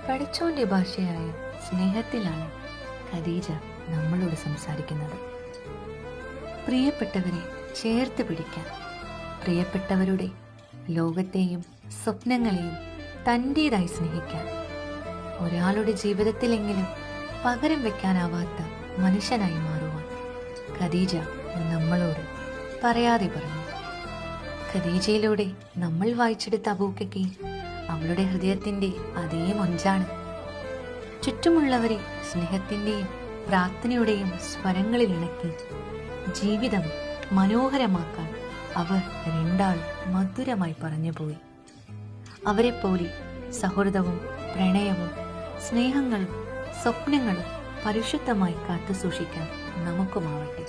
പടച്ചോന്റെ ഭാഷയായ സ്നേഹത്തിലാണ് ഖദീജ നമ്മളോട് സംസാരിക്കുന്നത്. പ്രിയപ്പെട്ടവരെ ചേർത്ത് പിടിക്കാൻ, പ്രിയപ്പെട്ടവരുടെ ലോകത്തെയും സ്വപ്നങ്ങളെയും തൻ്റേതായി സ്നേഹിക്കാൻ, ഒരാളുടെ ജീവിതത്തിലെങ്കിലും പകരം വെക്കാനാവാത്ത മനുഷ്യനായി മാറുവാൻ ഖദീജ നമ്മളോട് പറയാതെ പറഞ്ഞു. ഖദീജയിലൂടെ നമ്മൾ വായിച്ചെടുത്ത അബൂക്കയ്ക്ക് അവളുടെ ഹൃദയത്തിൻ്റെ അതേ മൊഞ്ചാണ്. ചുറ്റുമുള്ളവരെ സ്നേഹത്തിൻ്റെയും പ്രാർത്ഥനയുടെയും സ്വരങ്ങളിൽ ഇണക്കി ജീവിതം മനോഹരമാക്കാൻ അവർ രണ്ടാൾ മധുരമായി പറഞ്ഞുപോയി. അവരെപ്പോലെ സൗഹൃദവും പ്രണയവും സ്നേഹങ്ങളും സ്വപ്നങ്ങളും പരിശുദ്ധമായി കാത്തു സൂക്ഷിക്കാൻ നമുക്കുമാവട്ടെ.